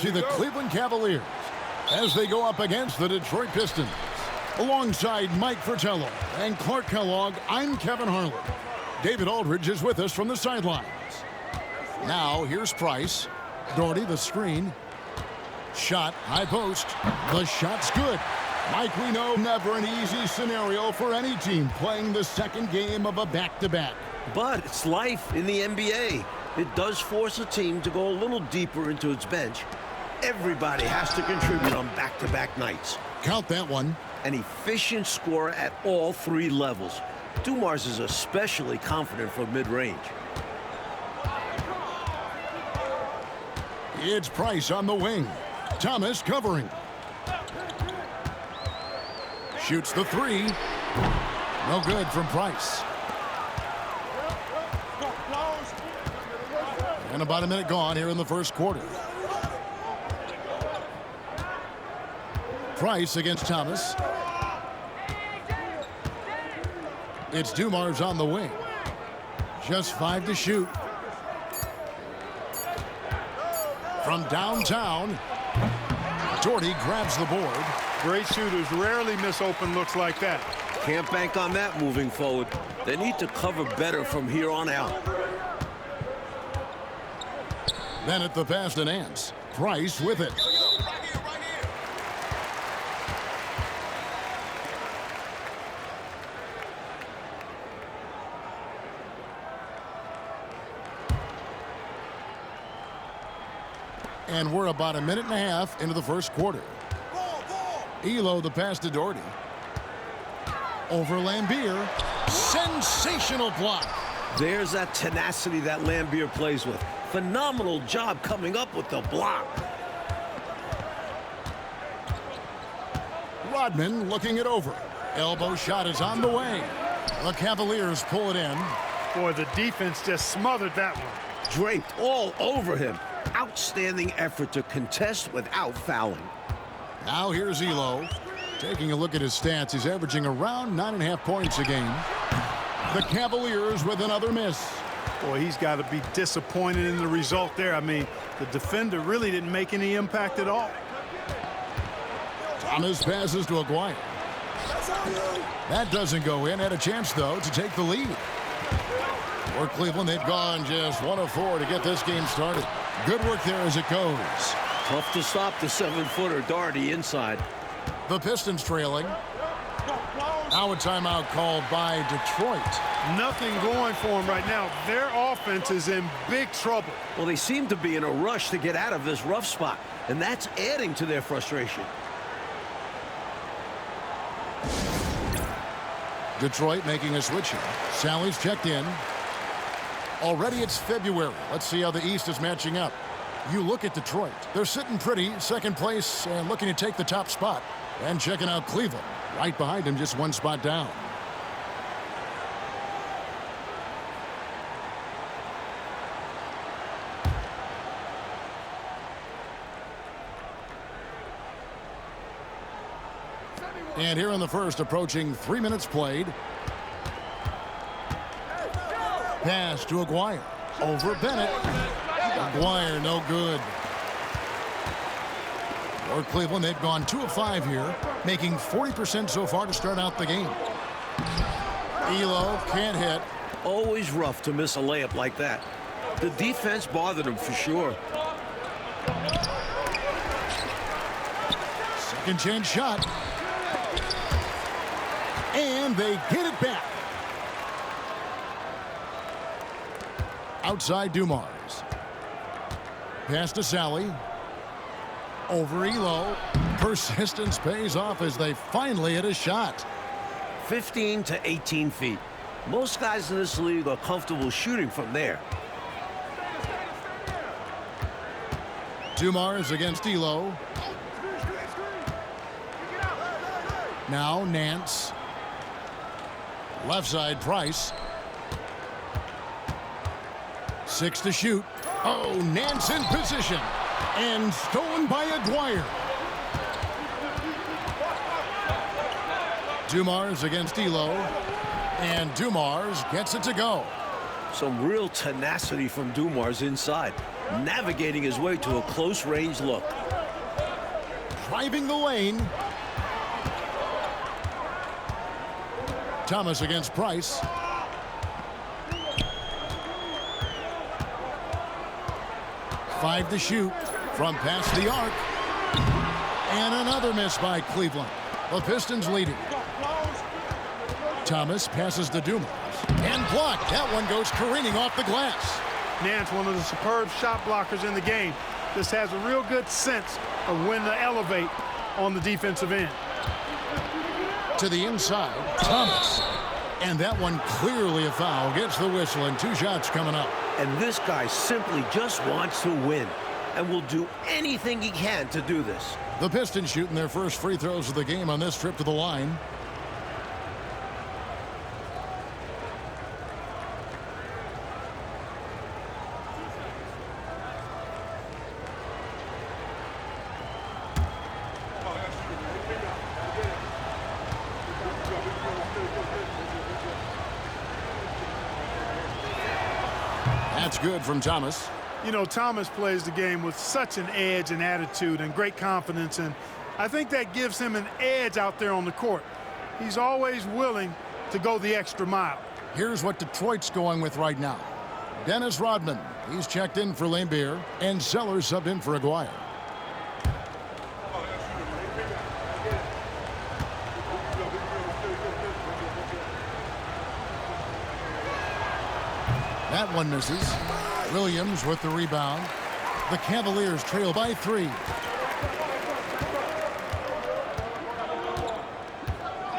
see the Cleveland Cavaliers as they go up against the Detroit Pistons. Alongside Mike Fratello and Clark Kellogg, I'm Kevin Harlan. David Aldridge is with us from the sidelines. Now, here's Price. Doherty, the screen. Shot, high post. The shot's good. Mike, we know never an easy scenario for any team playing the second game of a back-to-back. But it's life in the NBA. It does force a team to go a little deeper into its bench. Everybody has to contribute on back-to-back nights. Count that one. An efficient scorer at all three levels. Dumars is especially confident from mid-range. It's Price on the wing. Thomas covering. Shoots the three. No good from Price. And about a minute gone here in the first quarter. Price against Thomas. It's Dumars on the wing. Just 5 to shoot. From downtown, Doherty grabs the board. Great shooters rarely miss open looks like that. Can't bank on that moving forward. They need to cover better from here on out. Then at the pass to Nance. Price with it. And we're about a minute and a half into the first quarter. Elo, the pass to Doherty. Over Lambier. Sensational block. There's that tenacity that Lambier plays with. Phenomenal job coming up with the block. Rodman looking it over. Elbow shot is on the way. The Cavaliers pull it in. Boy, the defense just smothered that one. Draped all over him. Outstanding effort to contest without fouling. Now here's Elo. Taking a look at his stats, he's averaging around 9.5 points a game. The Cavaliers with another miss. Boy, he's got to be disappointed in the result there. I mean, the defender really didn't make any impact at all. Thomas passes to Aguirre. That doesn't go in. Had a chance, though, to take the lead. For Cleveland, they've gone just 1 of 4 to get this game started. Good work there as it goes. Tough to stop the 7-footer Doherty inside. The Pistons trailing. Now a timeout called by Detroit. Nothing going for them right now. Their offense is in big trouble. Well, they seem to be in a rush to get out of this rough spot, and that's adding to their frustration. Detroit making a switch here. Sally's checked in. Already it's February. Let's see how the East is matching up. You look at Detroit. They're sitting pretty, second place, and looking to take the top spot. And checking out Cleveland. Right behind him, just 1 spot down. And here in the first, approaching 3 minutes played. Pass to Aguirre. Over Bennett. Aguirre, no good. For Cleveland, they've gone 2 of 5 here, making 40% so far to start out the game. Elo can't hit. Always rough to miss a layup like that. The defense bothered him for sure. Second chance shot. And they get it back. Outside Dumars. Pass to Sally. Over Elo. Persistence pays off as they finally hit a shot. 15 to 18 feet. Most guys in this league are comfortable shooting from there. Dumars against Elo. Now Nance. Left side Price. 6 to shoot. Oh, Nance in position. And stolen by Aguirre. Dumars against Elo. And Dumars gets it to go. Some real tenacity from Dumars inside. navigating his way to a close-range look. Driving the lane. Thomas against Price. Five to shoot from past the arc. And another miss by Cleveland. The Pistons leading. Thomas passes to Dumas. And blocked. That one goes careening off the glass. Nance, one of the superb shot blockers in the game. This has a real good sense of when to elevate on the defensive end. To the inside, Thomas. And that one clearly a foul. Gets the whistle and 2 shots coming up. And this guy simply just wants to win and will do anything he can to do this. The Pistons shooting their first free throws of the game on this trip to the line. That's good from Thomas. You know, Thomas plays the game with such an edge and attitude and great confidence, and I think that gives him an edge out there on the court. He's always willing to go the extra mile. Here's what Detroit's going with right now. Dennis Rodman, he's checked in for Lambeer, and Sellers subbed in for Aguirre. That one misses. Williams with the rebound. The Cavaliers trail by 3.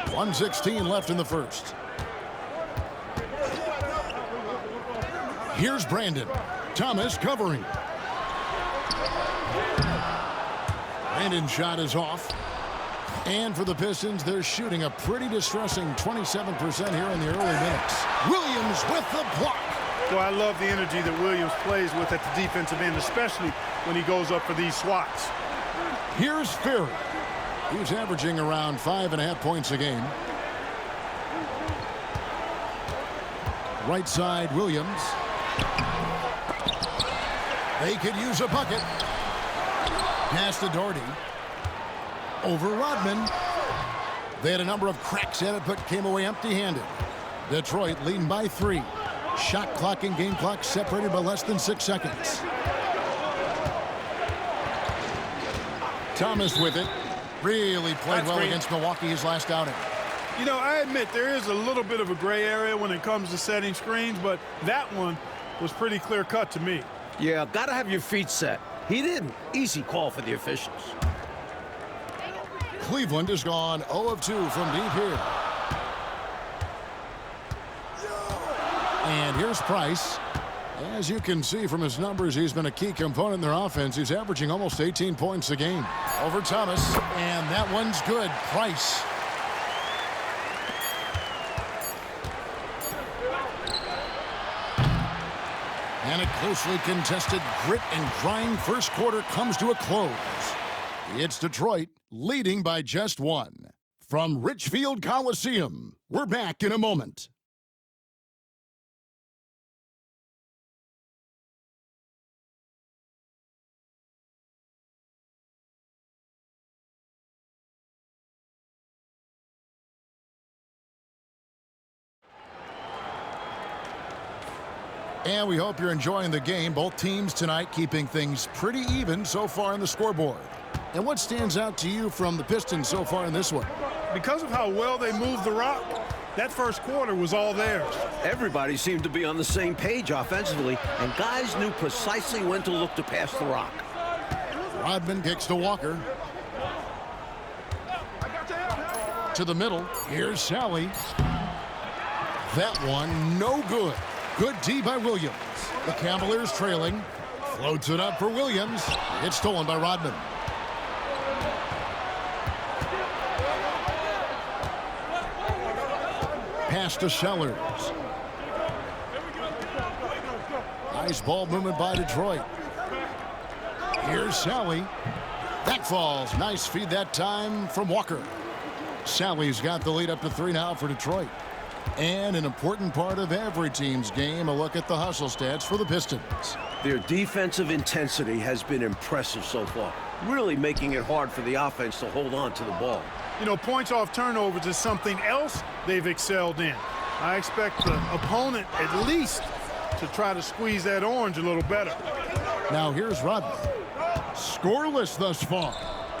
.116 left in the first. Here's Brandon. Thomas covering. Brandon's shot is off. And for the Pistons, they're shooting a pretty distressing 27% here in the early minutes. Williams with the block. Well, I love the energy that Williams plays with at the defensive end, especially when he goes up for these swats. Here's Ferry. He's averaging around 5.5 points a game. Right side, Williams. They could use a bucket. Pass to Doherty. Over Rodman. They had a number of cracks at it, but came away empty-handed. Detroit leading by 3. Shot clock and game clock separated by less than 6 seconds. Thomas with it. Really played well against Milwaukee his last outing. You know, I admit there is a little bit of a gray area when it comes to setting screens, but that one was pretty clear-cut to me. Yeah, gotta have your feet set. He didn't. Easy call for the officials. Cleveland has gone 0 of 2 from deep here. And here's Price. As you can see from his numbers, he's been a key component in their offense. He's averaging almost 18 points a game. Over Thomas, and that one's good. Price. And a closely contested grit and grind first quarter comes to a close. It's Detroit leading by just 1. From Richfield Coliseum, we're back in a moment. And we hope you're enjoying the game. Both teams tonight keeping things pretty even so far on the scoreboard. And what stands out to you from the Pistons so far in this one? Because of how well they moved the rock, that first quarter was all theirs. Everybody seemed to be on the same page offensively, and guys knew precisely when to look to pass the rock. Rodman kicks to Walker. To the middle. Here's Sally. That one no good. Good D by Williams. The Cavaliers trailing. Floats it up for Williams. It's stolen by Rodman. Pass to Sellers. Nice ball movement by Detroit. Here's Sally. That falls. Nice feed that time from Walker. Sally's got the lead up to 3 now for Detroit. And an important part of every team's game, a look at the hustle stats for the Pistons. Their defensive intensity has been impressive so far, really making it hard for the offense to hold on to the ball. You know, points off turnovers is something else they've excelled in. I expect the opponent at least to try to squeeze that orange a little better. Now here's Rodman. Scoreless thus far.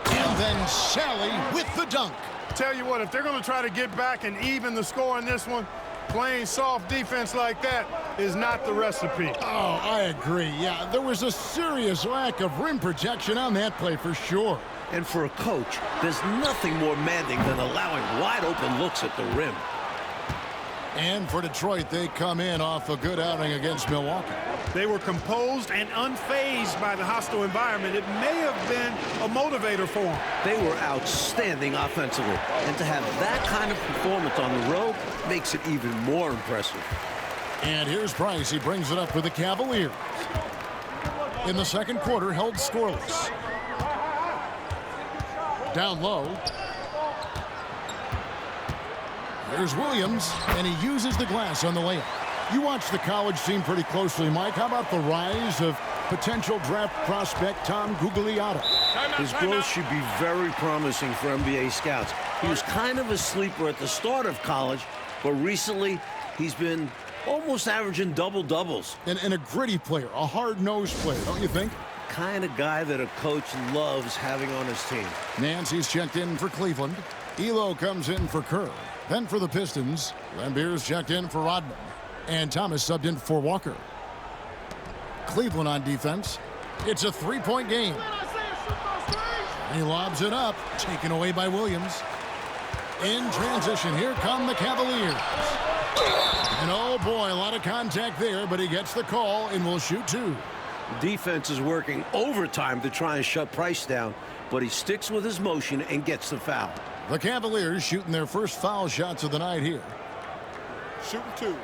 And then Sally with the dunk. Tell you what, if they're going to try to get back and even the score in this one, playing soft defense like that is not the recipe. Oh, I agree. Yeah, there was a serious lack of rim protection on that play for sure. And for a coach, there's nothing more maddening than allowing wide open looks at the rim. And for Detroit, they come in off a good outing against Milwaukee. They were composed and unfazed by the hostile environment. It may have been a motivator for them. They were outstanding offensively. And to have that kind of performance on the road makes it even more impressive. And here's Price. He brings it up for the Cavaliers. In the second quarter, held scoreless. Down low. There's Williams, and he uses the glass on the layup. You watch the college team pretty closely, Mike. How about the rise of potential draft prospect Tom Gugliotta? His growth should be very promising for NBA scouts. He was kind of a sleeper at the start of college, but recently he's been almost averaging double-doubles. And a gritty player, a hard-nosed player, don't you think? Kind of guy that a coach loves having on his team. Nancy's checked in for Cleveland. Elo comes in for Kerr. Then for the Pistons, Lambier's checked in for Rodman. And Thomas subbed in for Walker. Cleveland on defense. It's a three-point game. He lobs it up, taken away by Williams. In transition, here come the Cavaliers. And oh boy, a lot of contact there, but he gets the call and will shoot two. Defense is working overtime to try and shut Price down, but he sticks with his motion and gets the foul. The Cavaliers shooting their first foul shots of the night here. Shooting two.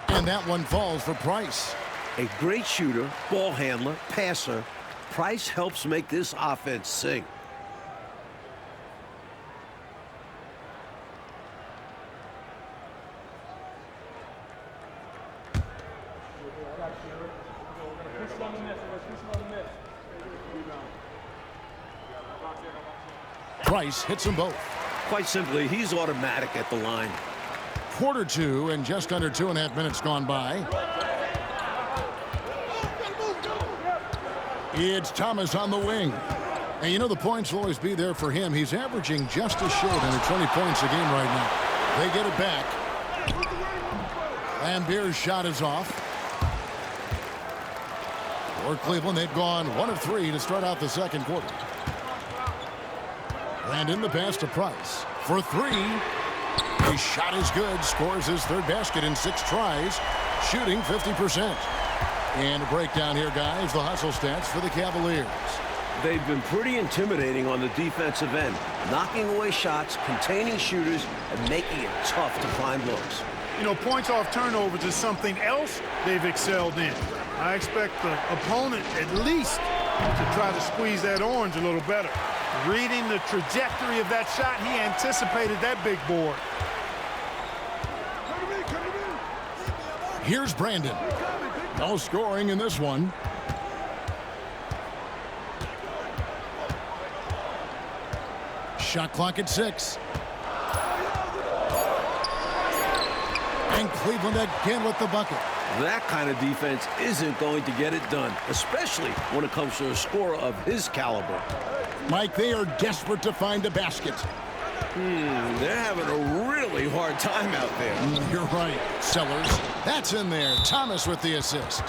And that one falls for Price. A great shooter, ball handler, passer. Price helps make this offense sing. Price hits them both. Quite simply, he's automatic at the line. Quarter two and just under 2.5 minutes gone by. It's Thomas on the wing. And you know the points will always be there for him. He's averaging just as short under 20 points a game right now. They get it back. Lambier's shot is off. For Cleveland, they've gone 1 of 3 to start out the second quarter. And in the pass to Price. For 3. His shot is good. Scores his third basket in 6 tries. Shooting 50%. And a breakdown here, guys. The hustle stats for the Cavaliers. They've been pretty intimidating on the defensive end, knocking away shots, containing shooters, and making it tough to find looks. You know, points off turnovers is something else they've excelled in. I expect the opponent at least to try to squeeze that orange a little better. Reading the trajectory of that shot, he anticipated that big board. Here's Brandon. No scoring in this one. Shot clock at 6. And Cleveland again with the bucket. That kind of defense isn't going to get it done, especially when it comes to a scorer of his caliber. Mike, they are desperate to find a basket. They're having a really hard time out there. You're right. Sellers. That's in there. Thomas with the assist.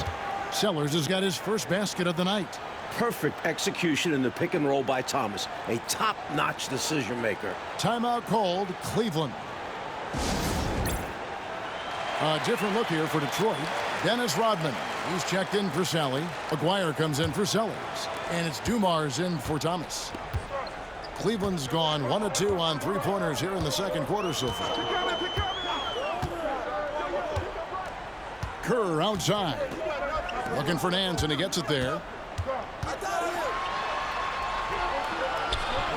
Sellers has got his first basket of the night. Perfect execution in the pick and roll by Thomas. A top-notch decision maker. Timeout called. Cleveland. A different look here for Detroit. Dennis Rodman. He's checked in for Sally. Aguirre comes in for Sellers. And it's Dumars in for Thomas. Cleveland's gone 1 of 2 on 3-pointers here in the second quarter so far. Kerr outside. Looking for Nance, and he gets it there.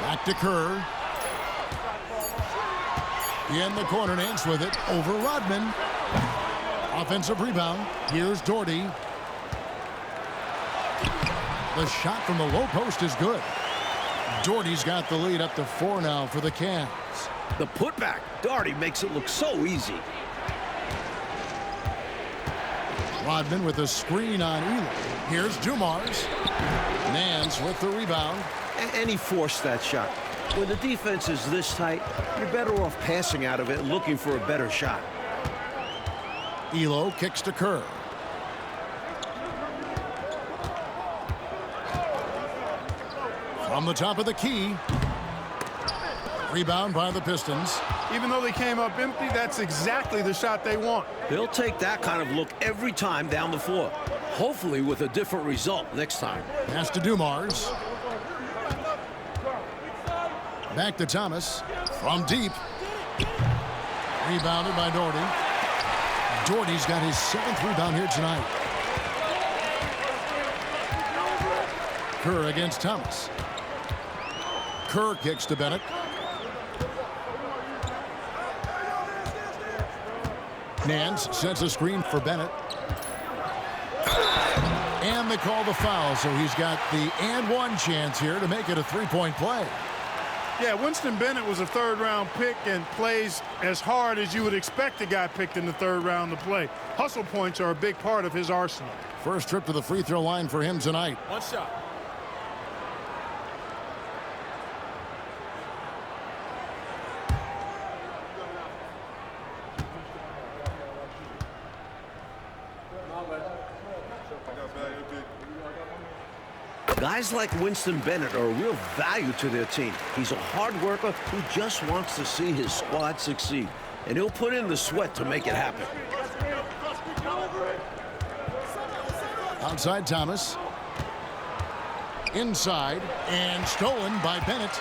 Back to Kerr. In the corner, Nance with it. Over Rodman. Offensive rebound. Here's Doherty. The shot from the low post is good. Doherty's got the lead up to 4 now for the Cavs. The putback. Doherty makes it look so easy. Rodman with a screen on Ely. Here's Dumars. Nance with the rebound. And he forced that shot. When the defense is this tight, you're better off passing out of it and looking for a better shot. Elo kicks to Kerr. From the top of the key. Rebound by the Pistons. Even though they came up empty, that's exactly the shot they want. They'll take that kind of look every time down the floor. Hopefully with a different result next time. Pass to Dumars. Back to Thomas. From deep. Rebounded by Doherty. Doherty's got his 7th rebound here tonight. Kerr against Thomas. Kerr kicks to Bennett. Nance sets a screen for Bennett. And they call the foul, so he's got the and one chance here to make it a 3-point play. Yeah, Winston Bennett was a 3rd-round pick and plays as hard as you would expect a guy picked in the 3rd round to play. Hustle points are a big part of his arsenal. First trip to the free throw line for him tonight. One shot. Guys like Winston Bennett are a real value to their team. He's a hard worker who just wants to see his squad succeed. And he'll put in the sweat to make it happen. Outside Thomas. Inside. And stolen by Bennett.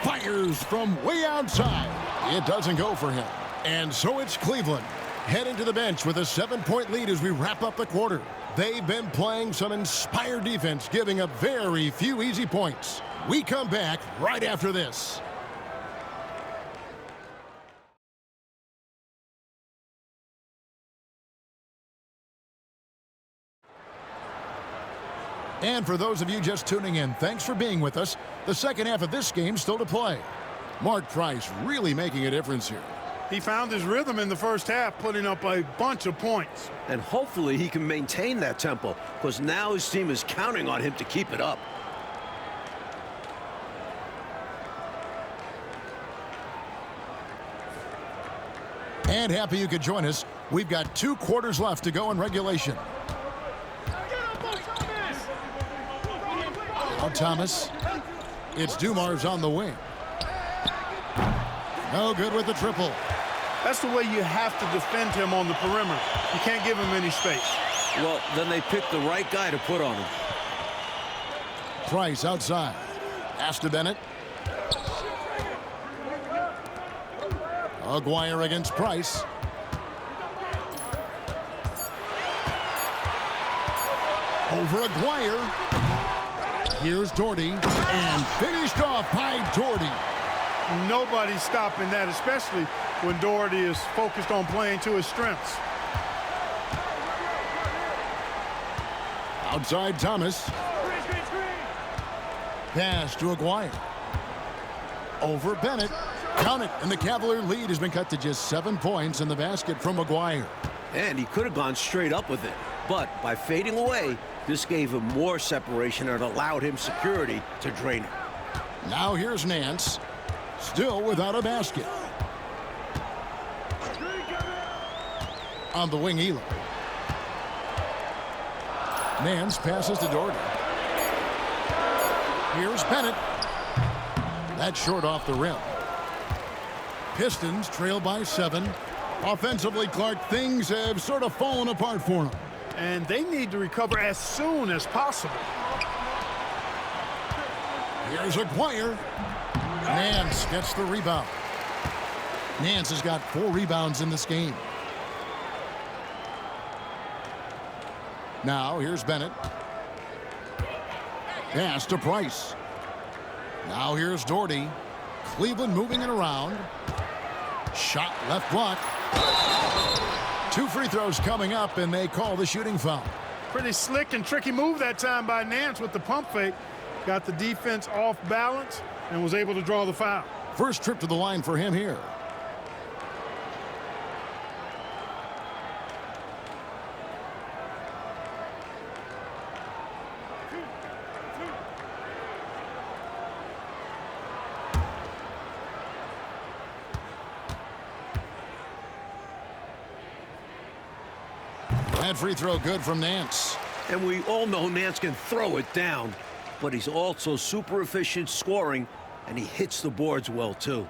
Fires from way outside. It doesn't go for him. And so it's Cleveland heading to the bench with a 7-point lead as we wrap up the quarter. They've been playing some inspired defense, giving up very few easy points. We come back right after this. And for those of you just tuning in, thanks for being with us. The second half of this game still to play. Mark Price really making a difference here. He found his rhythm in the first half, putting up a bunch of points. And hopefully he can maintain that tempo, because now his team is counting on him to keep it up. And happy you could join us. We've got 2 quarters left to go in regulation. Now Thomas. It's Dumars on the wing. No good with the triple. That's the way you have to defend him on the perimeter. You can't give him any space. Well, then they picked the right guy to put on him. Price outside. Pass to Bennett. Aguirre against Price. Over Aguirre. Here's Doherty. And finished off by Doherty. Nobody's stopping that, especially when Doherty is focused on playing to his strengths. Outside Thomas. Pass to Aguirre. Over Bennett. Count it. And the Cavalier lead has been cut to just 7 points in the basket from Aguirre. And he could have gone straight up with it. But by fading away, this gave him more separation and allowed him security to drain it. Now here's Nance. Still without a basket. On the wing, Elo. Nance passes to Doherty. Here's Bennett. That's short off the rim. Pistons trail by 7. Offensively, Clark, things have sort of fallen apart for them. And they need to recover as soon as possible. Here's Aguirre. Nance gets the rebound. Nance has got 4 rebounds in this game. Now here's Bennett. Pass to Price. Now here's Doherty. Cleveland moving it around. Shot left block. 2 free throws coming up, and they call the shooting foul. Pretty slick and tricky move that time by Nance with the pump fake. Got the defense off balance and was able to draw the foul. First trip to the line for him here. That free throw good from Nance. And we all know Nance can throw it down, but he's also super efficient scoring, and he hits the boards well, too.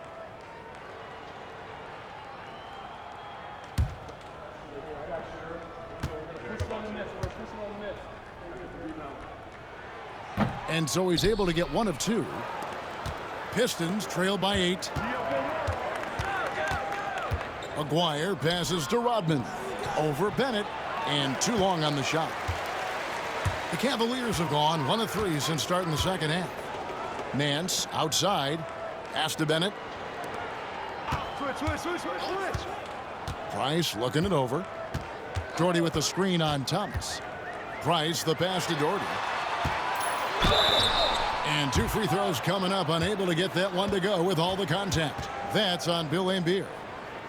And so he's able to get 1 of 2. Pistons trail by 8. Aguirre passes to Rodman. Over Bennett, and too long on the shot. The Cavaliers have gone 1 of 3 since starting the second half. Nance outside. Pass to Bennett. Switch. Price looking it over. Doherty with the screen on Thomas. Price the pass to Doherty. And 2 free throws coming up, unable to get that one to go with all the contact. That's on Bill Laimbeer.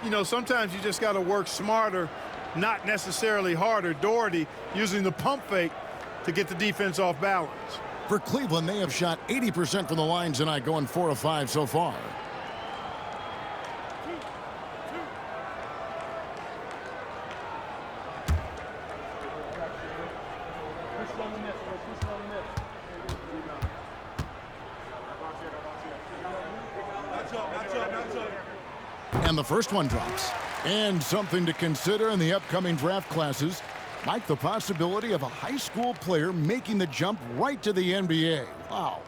You know, sometimes you just got to work smarter, not necessarily harder. Doherty using the pump fake to get the defense off balance. For Cleveland, they have shot 80% from the line tonight, going 4 of 5 so far. And the first one drops. And something to consider in the upcoming draft classes, Mike, the possibility of a high school player making the jump right to the NBA. Wow.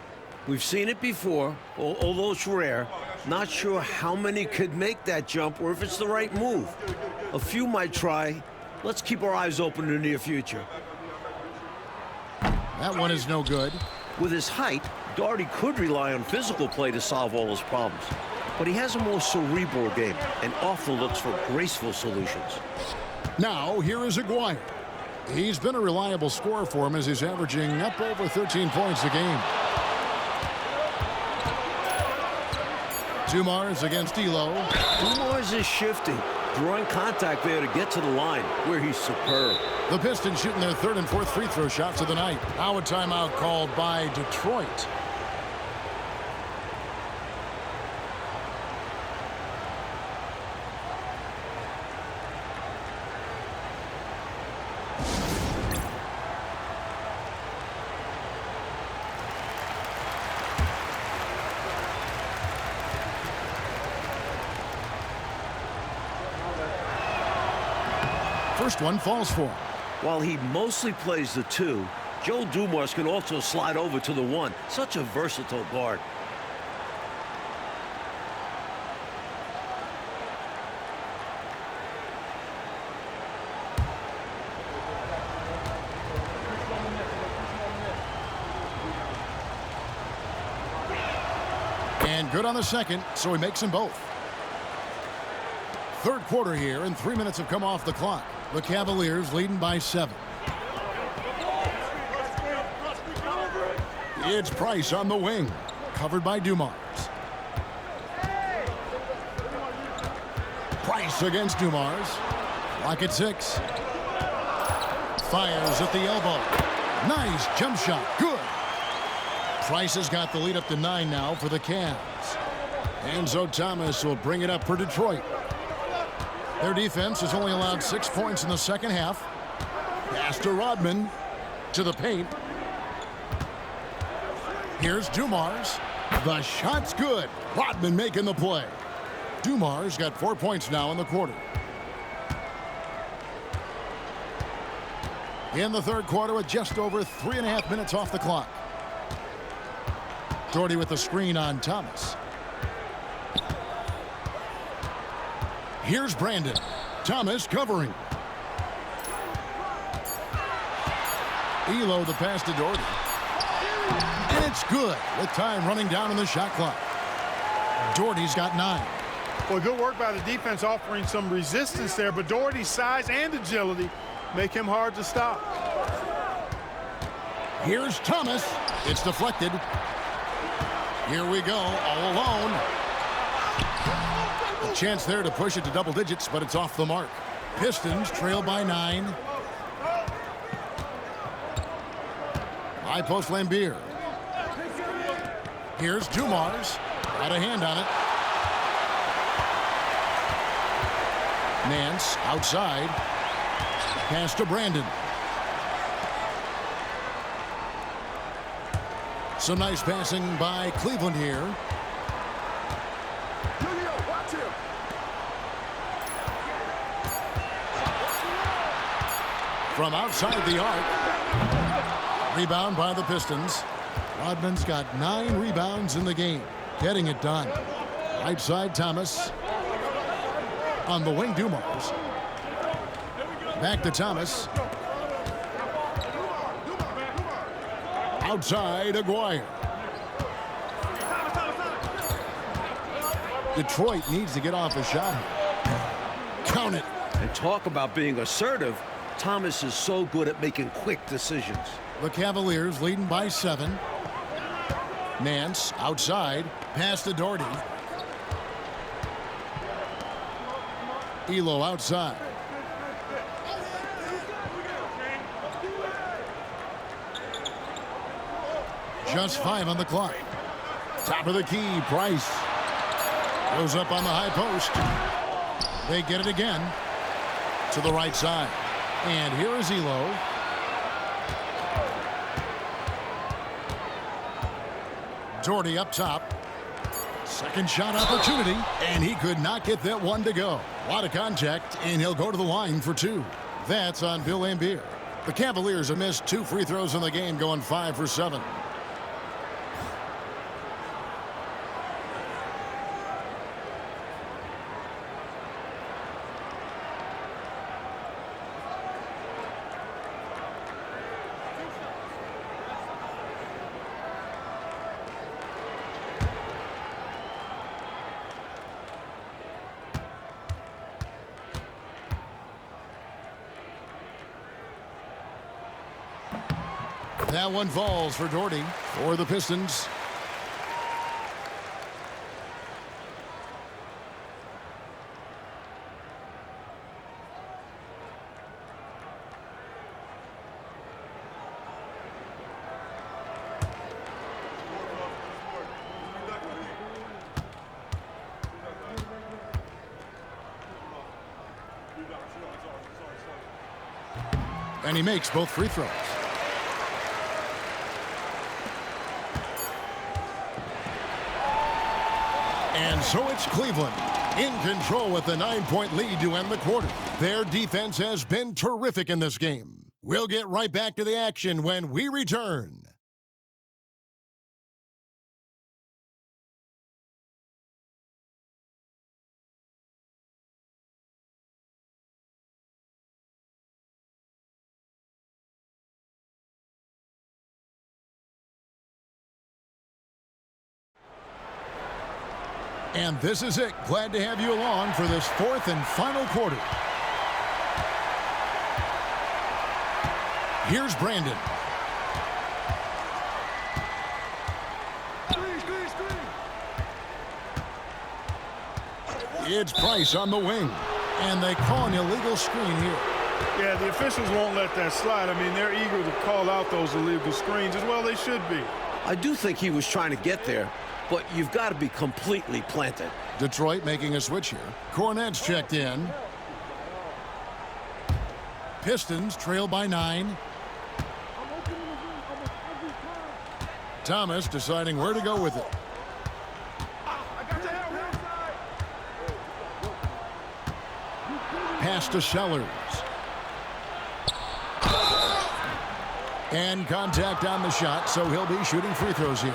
We've seen it before, although it's rare. Not sure how many could make that jump or if it's the right move. A few might try. Let's keep our eyes open in the near future. That one is no good. With his height, Doherty could rely on physical play to solve all his problems. But he has a more cerebral game and often looks for graceful solutions. Now, here is Aguirre. He's been a reliable scorer for him as he's averaging up over 13 points a game. Dumars against D'Lo. Dumars is shifting, drawing contact there to get to the line, where he's superb. The Pistons shooting their 3rd and 4th free throw shots of the night. Now a timeout called by Detroit. First one falls for him. While he mostly plays the 2, Joe Dumars can also slide over to the 1. Such a versatile guard. And good on the second, so he makes them both. Third quarter here, and 3 minutes have come off the clock. The Cavaliers leading by 7. It's Price on the wing, covered by Dumars. Price against Dumars. Clock at 6. Fires at the elbow. Nice jump shot. Good. Price has got the lead up to 9 now for the Cavs. Enzo Thomas will bring it up for Detroit. Their defense has only allowed 6 points in the second half. Pass to Rodman. To the paint. Here's Dumars. The shot's good. Rodman making the play. Dumars got 4 points now in the quarter. In the third quarter with just over 3.5 minutes off the clock. Doherty with the screen on Thomas. Here's Brandon. Thomas covering. Elo the pass to Doherty. And it's good with time running down on the shot clock. Doherty's got 9. Well, good work by the defense offering some resistance there, but Doherty's size and agility make him hard to stop. Here's Thomas. It's deflected. Here we go, all alone. A chance there to push it to double digits, but it's off the mark. Pistons trail by 9. High post Lambier. Here's Dumars. Got a hand on it. Nance outside. Pass to Brandon. Some nice passing by Cleveland here. From outside the arc. Rebound by the Pistons. Rodman's got 9 rebounds in the game. Getting it done. Right side Thomas. On the wing Dumars. Back to Thomas. Outside Aguirre. Detroit needs to get off a shot. Count it. And talk about being assertive. Thomas is so good at making quick decisions. The Cavaliers leading by 7. Nance outside. Pass to Doherty. Elo outside. Just 5 on the clock. Top of the key, Price. Goes up on the high post. They get it again. To the right side. And here is Elo. Doherty up top. Second shot opportunity. And he could not get that one to go. A lot of contact, and he'll go to the line for 2. That's on Bill Lambier. The Cavaliers have missed 2 free throws in the game, going 5 for 7. That one falls for Doherty for the Pistons. And he makes both free throws. And so it's Cleveland in control with a 9-point lead to end the quarter. Their defense has been terrific in this game. We'll get right back to the action when we return. And this is it. Glad to have you along for this 4th and final quarter. Here's Brandon. It's Price on the wing. And they call an illegal screen here. Yeah, the officials won't let that slide. I mean, they're eager to call out those illegal screens as well. They should be. I do think he was trying to get there, but you've got to be completely planted. Detroit making a switch here. Cornette's checked in. Pistons trail by 9. Thomas deciding where to go with it. Pass to Sellers. And contact on the shot, so he'll be shooting free throws here.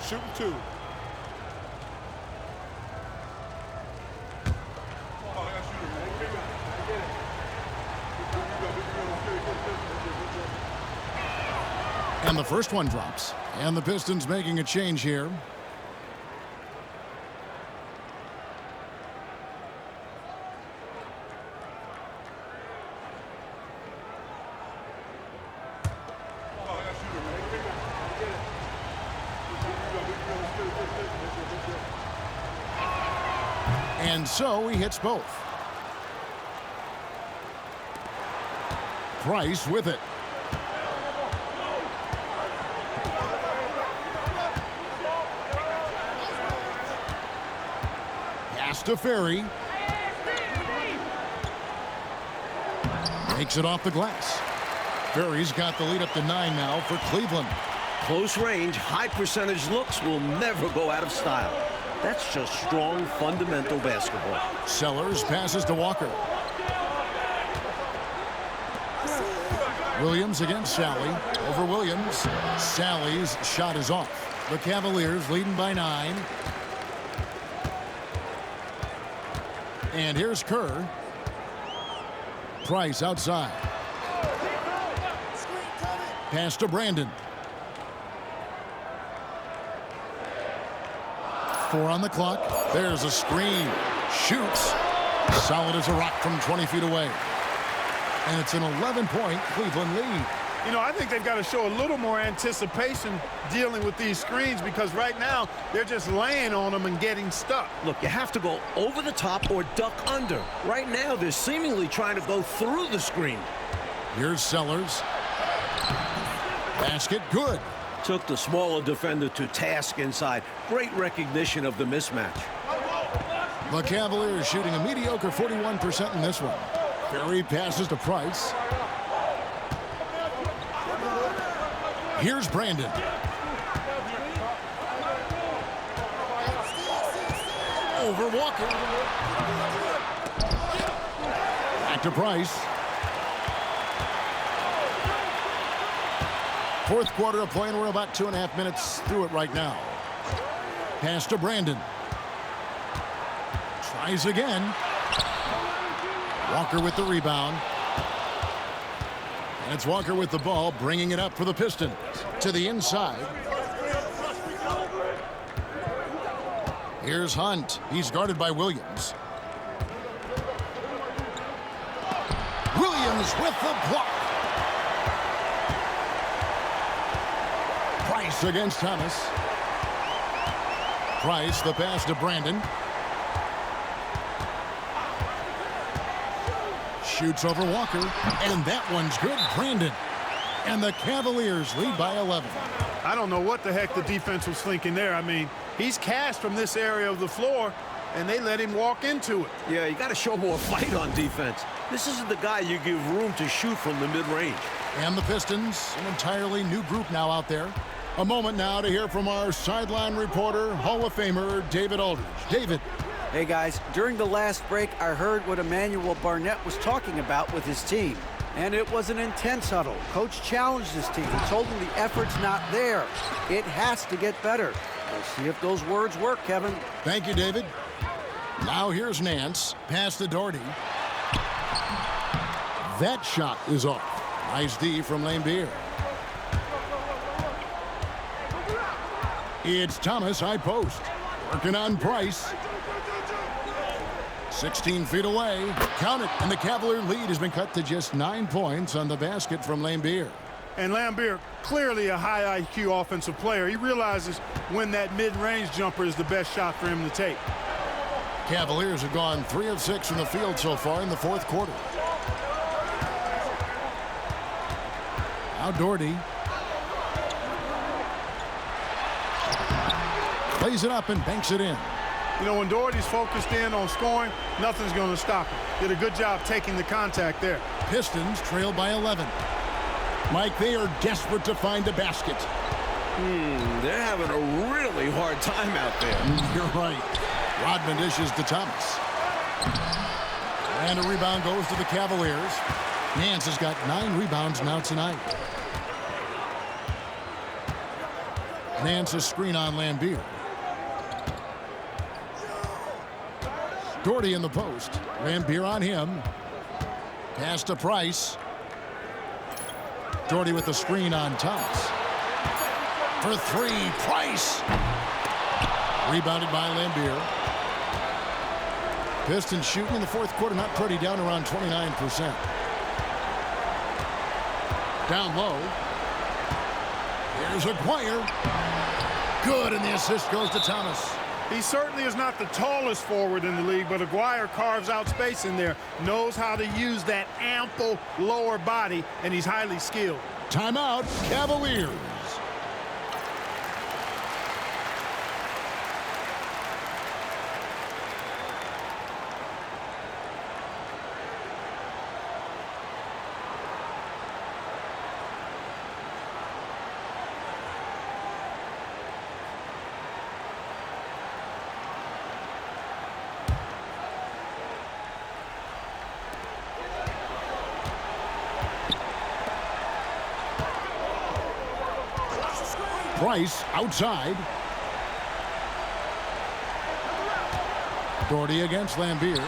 Shooting 2. And the first one drops. And the Pistons making a change here. And so he hits both. Price with it. Pass to Ferry. Makes it off the glass. Ferry's got the lead up to 9 now for Cleveland. Close range, high percentage looks will never go out of style. That's just strong, fundamental basketball. Sellers passes to Walker. Williams against Sally. Over Williams. Sally's shot is off. The Cavaliers leading by 9. And here's Kerr. Price outside. Pass to Brandon. 4 on the clock. There's a screen. Shoots. Solid as a rock from 20 feet away. And it's an 11-point Cleveland lead. You know, I think they've got to show a little more anticipation dealing with these screens, because right now they're just laying on them and getting stuck. Look, you have to go over the top or duck under. Right now, they're seemingly trying to go through the screen. Here's Sellers. Basket good. Took the smaller defender to task inside. Great recognition of the mismatch. The Cavaliers shooting a mediocre 41% in this one. Ferry passes to Price. Here's Brandon. Over Walker. Back to Price. Fourth quarter of play, and we're about 2.5 minutes through it right now. Pass to Brandon. Tries again. Walker with the rebound. And it's Walker with the ball, bringing it up for the Pistons. To the inside. Here's Hunt. He's guarded by Williams. Williams with the block. Price against Thomas. Price, the pass to Brandon. Shoots over Walker, and that one's good. Brandon. And the Cavaliers lead by 11. I don't know what the heck the defense was thinking there. I mean, he's cast from this area of the floor, and they let him walk into it. Yeah, you got to show more fight on defense. This isn't the guy you give room to shoot from the mid-range. And the Pistons, an entirely new group now out there. A moment now to hear from our sideline reporter, Hall of Famer David Aldridge. David. Hey guys, during the last break, I heard what Emmanuel Barnett was talking about with his team. And it was an intense huddle. Coach challenged his team and told them the effort's not there. It has to get better. We'll see if those words work, Kevin. Thank you, David. Now here's Nance. Pass to Doherty. That shot is off. Nice D from Lambeer. It's Thomas, high post. Working on Price. 16 feet away. Count it. And the Cavalier lead has been cut to just 9 points on the basket from Lambeer. And Lambeer, clearly a high IQ offensive player. He realizes when that mid-range jumper is the best shot for him to take. Cavaliers have gone 3 of 6 from the field so far in the fourth quarter. Now Doherty. Plays it up and banks it in. You know, when Doherty's focused in on scoring, nothing's going to stop him. Did a good job taking the contact there. Pistons trail by 11. Mike, they are desperate to find a basket. They're having a really hard time out there. You're right. Rodman dishes to Thomas. And a rebound goes to the Cavaliers. Nance has got 9 rebounds now tonight. Nance a screen on Lambeer. Doherty in the post. Lambeer on him. Pass to Price. Doherty with the screen on Thomas. For three, Price. Rebounded by Lambier. Pistons shooting in the fourth quarter, not pretty, down around 29%. Down low. Here's Aguirre. Good, and the assist goes to Thomas. He certainly is not the tallest forward in the league, but Aguirre carves out space in there, knows how to use that ample lower body, and he's highly skilled. Timeout, Cavaliers. Price outside. Doherty against Lambier.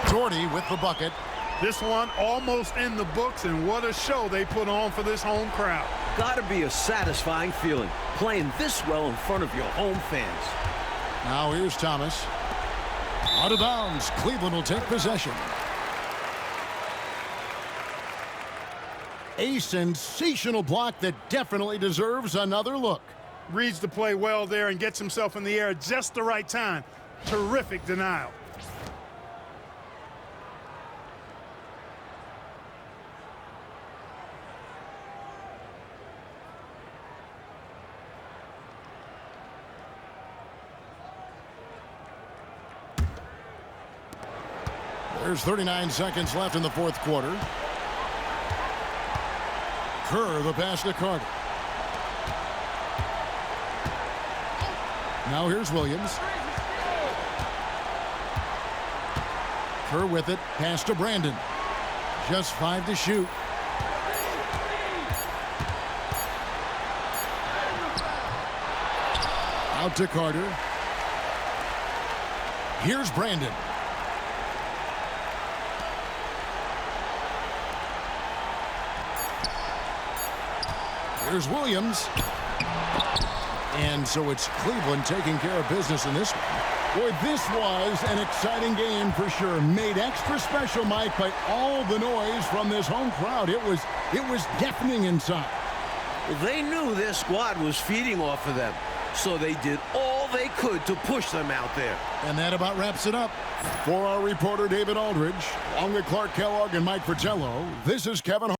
Doherty with the bucket. This one almost in the books, and what a show they put on for this home crowd. Gotta be a satisfying feeling, playing this well in front of your home fans. Now here's Thomas. Out of bounds. Cleveland will take possession. A sensational block that definitely deserves another look. Reads the play well there and gets himself in the air at just the right time. Terrific denial. There's 39 seconds left in the fourth quarter. Kerr, the pass to Carter. Now here's Williams. Kerr with it. Pass to Brandon. Just 5 to shoot. Out to Carter. Here's Brandon. Here's Williams. And so it's Cleveland taking care of business in this one. Boy, this was an exciting game for sure. Made extra special, Mike, by all the noise from this home crowd. It was deafening inside. Well, they knew their squad was feeding off of them, so they did all they could to push them out there. And that about wraps it up. For our reporter, David Aldridge, along with Clark Kellogg and Mike Fratello, this is Kevin Harlan.